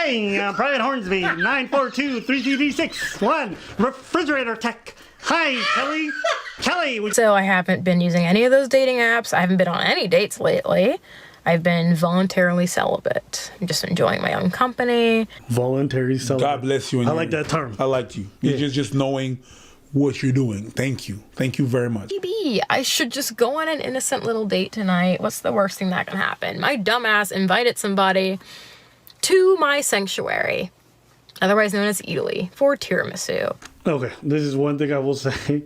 Hey, Brian Hornsby, 942-3GD61, refrigerator tech. Hi, Kelly. Kelly. So I haven't been using any of those dating apps. I haven't been on any dates lately. I've been voluntarily celibate. I'm just enjoying my own company. Voluntary celibate. God bless you. I like that term. I like you. You're just knowing what you're doing. Thank you. Thank you very much. Maybe I should just go on an innocent little date tonight. What's the worst thing that can happen? My dumbass invited somebody to my sanctuary, otherwise known as Italy, for tiramisu. Okay, this is one thing I will say.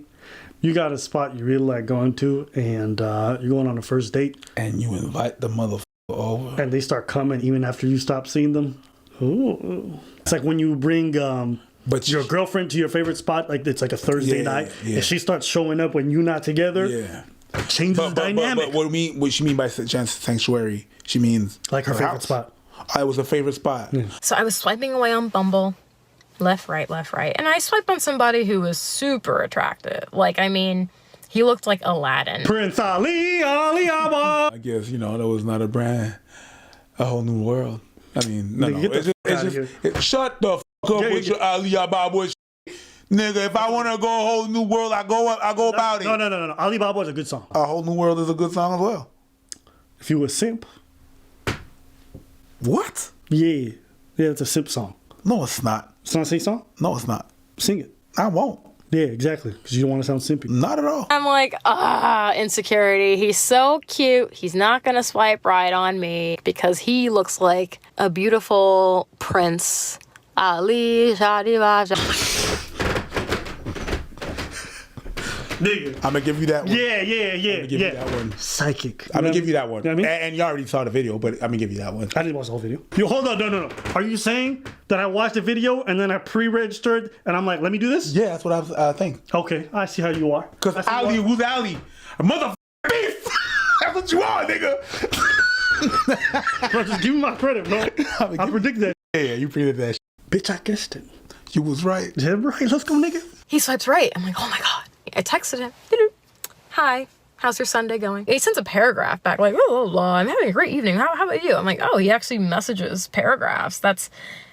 You got a spot you really like going to, and you're going on a first date. And you invite the motherfucker over. And they start coming even after you stop seeing them. Ooh. It's like when you bring your girlfriend to your favorite spot, like it's like a Thursday night, and she starts showing up when you're not together. Yeah. It changes the dynamic. But what she mean by sanctuary? She means like her favorite house. spot. It was a favorite spot. Yeah. So I was swiping away on Bumble. Left, right. And I swiped on somebody who was super attractive. Like, I mean, he looked like Aladdin. Prince Ali Abba. I guess, that was not a brand. A whole new world. I mean, no. Shut the fuck up with your Ali Abba shit. Nigga, if I want to go a whole new world, I go about it. No. Ali Baba is a good song. A whole new world is a good song as well. If you a simp. What? Yeah, it's a simp song. No, it's not. It's not a sing song? No, it's not. Sing it. I won't. Yeah, exactly. Because you don't want to sound simpy. Not at all. I'm like, insecurity. He's so cute. He's not going to swipe right on me because he looks like a beautiful Prince Ali Shadibaja. Nigga. I'm going to give you that one. Yeah. I'm going to give you that one. Psychic. I'm going to give you that one. You know what I mean? And you already saw the video, but I'm going to give you that one. I didn't watch the whole video. Yo, hold on. No. Are you saying that I watched the video and then I pre-registered and I'm like, let me do this? Yeah, that's what I think. Okay, I see how you are. Because Ali, who's Ali? A motherfucker beef. That's what you are, nigga. Bro, just give me my credit, bro. I predicted that. Yeah, you predicted that. Bitch, I guessed it. You was right. Yeah, right. Let's go, nigga. He swipes right. I'm like, oh my God. I texted him. Hi, how's your Sunday going? He sends a paragraph back like, I'm having a great evening. How about you? I'm like, oh, he actually messages paragraphs. That's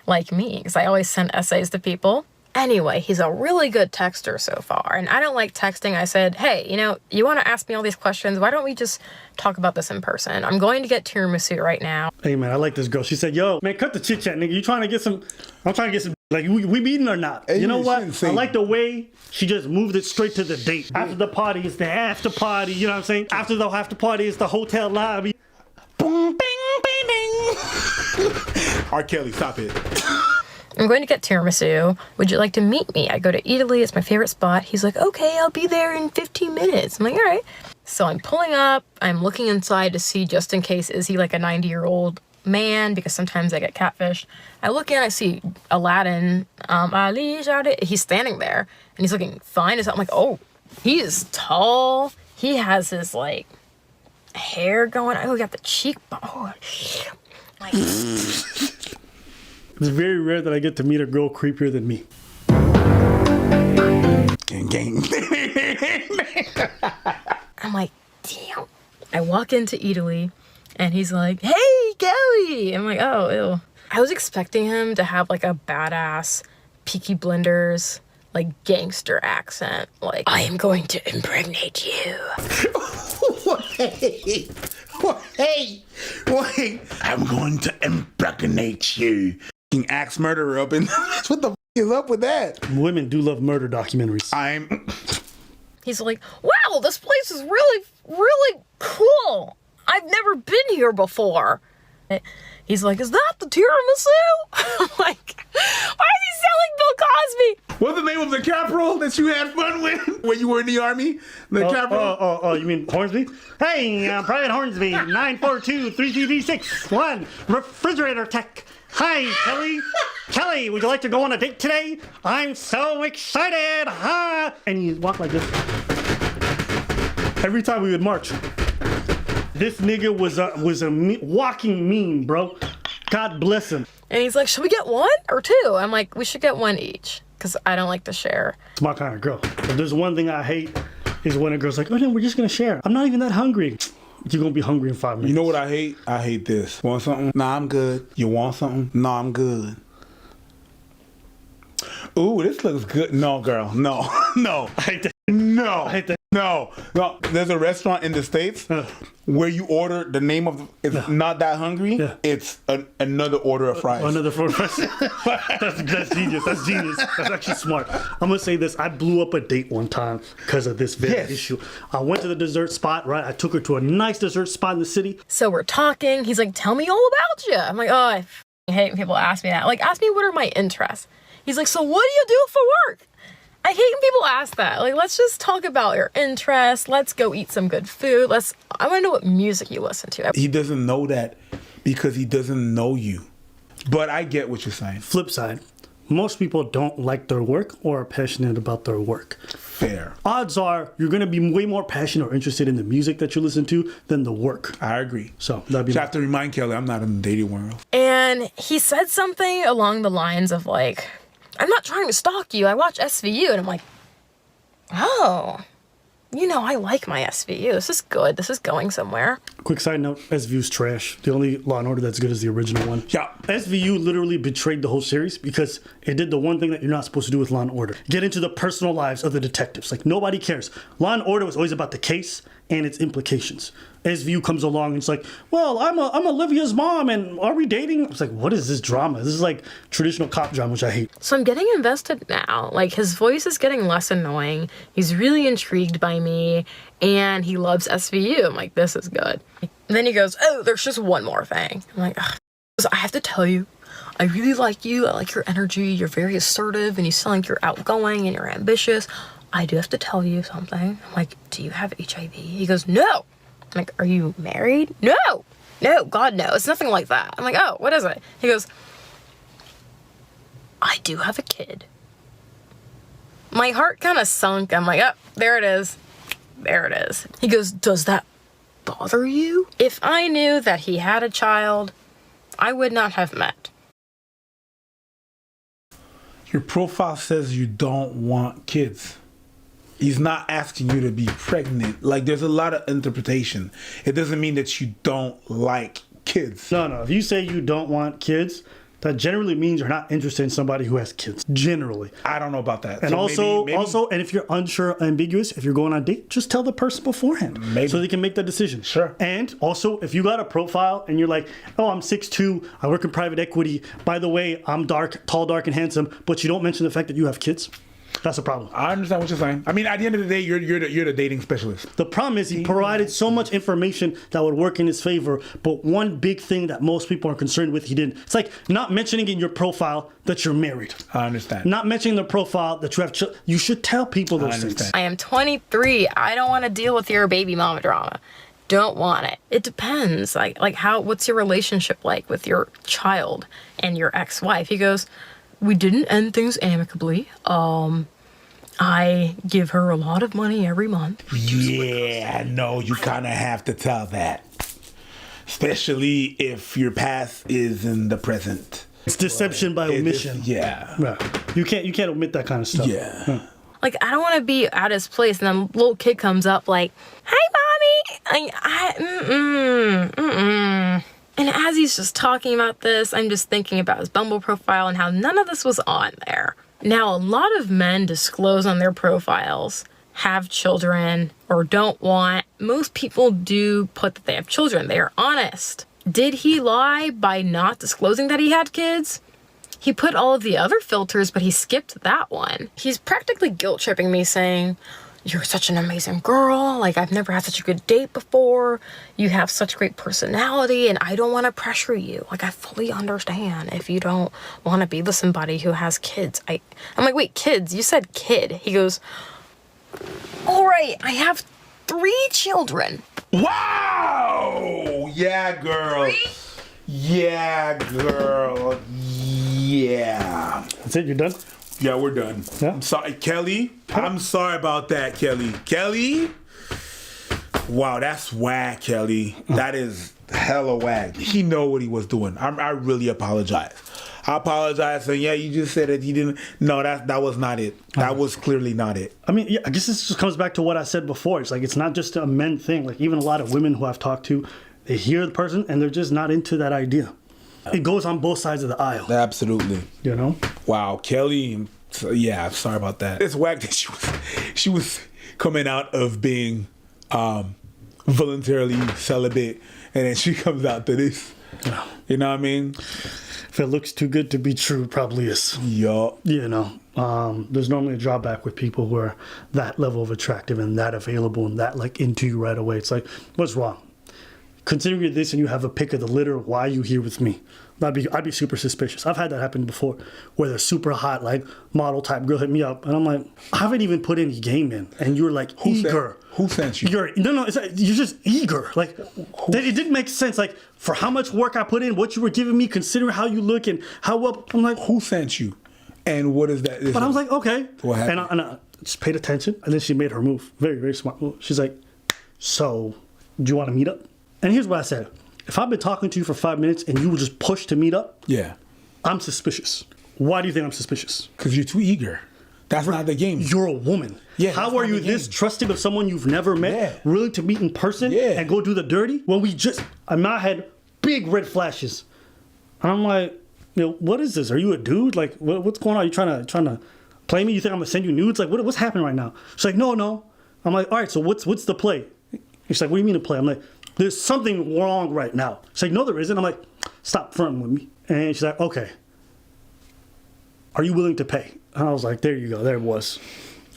like me because I always send essays to people. Anyway, he's a really good texter so far. And I don't like texting. I said, hey, you want to ask me all these questions? Why don't we just talk about this in person? I'm going to get tiramisu right now. Hey, man, I like this girl. She said, yo, man, cut the chit chat, nigga. You trying to get some... I'm trying to get some... Like, we meeting or not? Hey, you know what? I like the way she just moved it straight to the date. After the party, it's the after party. You know what I'm saying? After the after party, it's the hotel lobby. Boom, bing, bing, bing. R. Kelly, stop it. I'm going to get tiramisu. Would you like to meet me? I go to Italy. It's my favorite spot. He's like, okay, I'll be there in 15 minutes. I'm like, all right. So I'm pulling up. I'm looking inside to see just in case, is he like a 90-year-old man? Because sometimes I get catfished. I look in, I see Aladdin, Ali Jade. He's standing there and he's looking fine as hell. I'm like, oh, he is tall. He has his like hair going. Oh, he got the cheekbone. Oh, like, It's very rare that I get to meet a girl creepier than me. Gang. I'm like, damn. I walk into Italy and he's like, hey, Kelly. I'm like, oh, ew. I was expecting him to have like a badass Peaky Blinders, like gangster accent. Like, I am going to impregnate you. Wait. I'm going to impregnate you. Axe murderer up in... What the is up with that? Women do love murder documentaries. He's like, wow, this place is really, really cool. I've never been here before. He's like, is that the tiramisu? I'm like, why is he selling Bill Cosby? What's the name of the caporal that you had fun with when you were in the army? The caporal? Oh, you mean Hornsby? Hey, Brian Hornsby, 942-3GD61, refrigerator tech. Hi, Kelly. Kelly, would you like to go on a date today? I'm so excited. Huh? And you walk like this. Every time we would march. This nigga was a walking meme, bro. God bless him. And he's like, should we get one or two? I'm like, we should get one each because I don't like to share. It's my kind of girl. If there's one thing I hate is when a girl's like, oh no, we're just gonna share. I'm not even that hungry. you're gonna be hungry in 5 minutes. You know what I hate? I hate this. Want something? Nah, I'm good. You want something? Nah, I'm good. Ooh, this looks good. No, girl. No. No. I hate that. No. I hate that. No. No. There's a restaurant in the States where you order the name of it's Not That Hungry. Yeah. It's another order of fries. Another food fries. That's genius. That's genius. That's actually smart. I'm gonna say this. I blew up a date one time because of this very issue. I went to the dessert spot, right? I took her to a nice dessert spot in the city. So we're talking. He's like, tell me all about you. I'm like, oh, I hate when people ask me that. Like, ask me what are my interests. He's like, so what do you do for work? I hate when people ask that. Like, let's just talk about your interests. Let's go eat some good food. I want to know what music you listen to. He doesn't know that because he doesn't know you. But I get what you're saying. Flip side, most people don't like their work or are passionate about their work. Fair. Odds are you're going to be way more passionate or interested in the music that you listen to than the work. I agree. So that'd be. You have to remind Kelly, I'm not in the dating world. And he said something along the lines of like, I'm not trying to stalk you. I watch SVU. And I'm like, oh, I like my SVU. This is good. This is going somewhere. Quick side note, SVU's trash. The only Law & Order that's good is the original one. Yeah. SVU literally betrayed the whole series because it did the one thing that you're not supposed to do with Law & Order. Get into the personal lives of the detectives. Like, nobody cares. Law & Order was always about the case and its implications. SVU comes along and it's like, well, I'm Olivia's mom and are we dating? It's like, what is this drama? This is like traditional cop drama, which I hate. So I'm getting invested now. Like, his voice is getting less annoying. He's really intrigued by me and he loves SVU. I'm like, this is good. And then he goes, oh, there's just one more thing. I'm like, ugh. I have to tell you, I really like you. I like your energy. You're very assertive and you sound like you're outgoing and you're ambitious. I do have to tell you something. I'm like, do you have HIV? He goes, no. I'm like, are you married? No, God, no. It's nothing like that. I'm like, oh, what is it? He goes, I do have a kid. My heart kind of sunk. I'm like, oh, there it is. There it is. He goes, does that bother you? If I knew that he had a child, I would not have met. Your profile says you don't want kids. He's not asking you to be pregnant. Like, there's a lot of interpretation. It doesn't mean that you don't like kids. No. If you say you don't want kids, that generally means you're not interested in somebody who has kids. Generally. I don't know about that. And so maybe... and if you're unsure, ambiguous, if you're going on a date, just tell the person beforehand. Maybe. So they can make that decision. Sure. And also, if you got a profile and you're like, oh, I'm 6'2", I work in private equity. By the way, I'm tall, dark, and handsome, but you don't mention the fact that you have kids. That's a problem. I understand what you're saying. I mean, at the end of the day, you're the dating specialist. The problem is he provided so much information that would work in his favor, but one big thing that most people are concerned with, he didn't. It's like not mentioning in your profile that you're married. I understand. Not mentioning the profile that you have children. You should tell people those things. I am 23. I don't want to deal with your baby mama drama. Don't want it. It depends. Like what's your relationship like with your child and your ex-wife? He goes, we didn't end things amicably. I give her a lot of money every month. Yeah, no, you kind of have to tell that. Especially if your past is in the present. It's deception by omission. Yeah. Right. You can't omit that kind of stuff. Yeah. Like, I don't want to be at his place and then little kid comes up like, hey, mommy. And as he's just talking about this, I'm just thinking about his Bumble profile and how none of this was on there. Now, a lot of men disclose on their profiles, have children, or don't want. Most people do put that they have children. They are honest. Did he lie by not disclosing that he had kids? He put all of the other filters, but he skipped that one. He's practically guilt-tripping me saying, you're such an amazing girl. Like, I've never had such a good date before. You have such great personality, and I don't want to pressure you. Like, I fully understand if you don't want to be with somebody who has kids. I'm like, wait, kids? You said kid. He goes, all right, I have 3 children. Wow! Yeah, girl. 3? Yeah, girl. Yeah. That's it? You're done? Yeah, we're done. Yeah? I'm sorry, Kelly. I'm sorry about that, Kelly. Kelly? Wow, that's whack, Kelly. That is hella whack. He know what he was doing. I really apologize. I apologize. And yeah, you just said that you didn't. No, that was not it. That was clearly not it. I mean, yeah, I guess this just comes back to what I said before. It's like it's not just a men thing. Like even a lot of women who I've talked to, they hear the person and they're just not into that idea. It goes on both sides of the aisle. Absolutely. You know? Wow, Kelly. So, yeah, sorry about that. It's whack that she was coming out of being voluntarily celibate, and then she comes out to this. Yeah. You know what I mean? If it looks too good to be true, it probably is. Yup. You know, there's normally a drawback with people who are that level of attractive and that available and that like into you right away. It's like, what's wrong? Considering you're this and you have a pick of the litter, why are you here with me? I'd be super suspicious. I've had that happen before, where they're super hot, like model type girl hit me up, and I'm like, I haven't even put any game in, and you're like eager. Who sent you? You're just eager. Like it didn't make sense. Like for how much work I put in, what you were giving me, considering how you look and how well. I'm like, who sent you? And what is that? But I was like, okay. What happened? And I just paid attention, and then she made her move. Very, very smart move. She's like, so, do you want to meet up? And here's what I said. If I've been talking to you for 5 minutes and you were just pushed to meet up, yeah, I'm suspicious. Why do you think I'm suspicious? Because you're too eager. That's not the game. You're a woman. Yeah. How are you this trusting of someone you've never met, willing to meet in person and go do the dirty? When we just, in my head, big red flashes. And I'm like, what is this? Are you a dude? Like, what's going on? Are you trying to play me? You think I'm gonna send you nudes? Like, what's happening right now? She's like, no. I'm like, all right, so what's the play? She's like, what do you mean to play? I'm like, there's something wrong right now. She's like, no, there isn't. I'm like, stop fronting with me. And she's like, okay. Are you willing to pay? And I was like, there you go. There it was.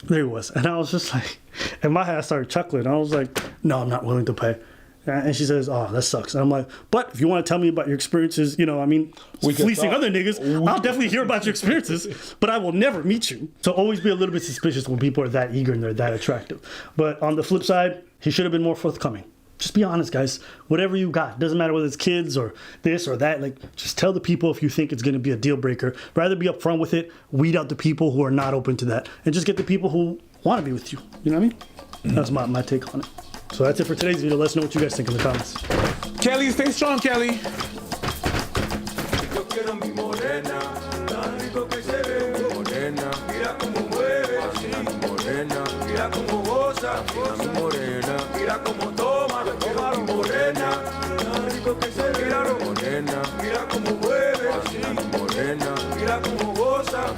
And I was just like, in my head, I started chuckling. I was like, no, I'm not willing to pay. And she says, oh, that sucks. And I'm like, but if you want to tell me about your experiences, fleecing other niggas, I'll definitely hear about your experiences, but I will never meet you. So always be a little bit suspicious when people are that eager and they're that attractive. But on the flip side, he should have been more forthcoming. Just be honest, guys. Whatever you got, doesn't matter whether it's kids or this or that. Like, just tell the people if you think it's going to be a deal breaker. Rather be upfront with it. Weed out the people who are not open to that, and just get the people who want to be with you. You know what I mean? Mm-hmm. That's my take on it. So that's it for today's video. Let us know what you guys think in the comments. Kelly, stay strong, Kelly. Mira como toma, mi morena, rico que se mira morena, mira como mueve, morena, mira como goza,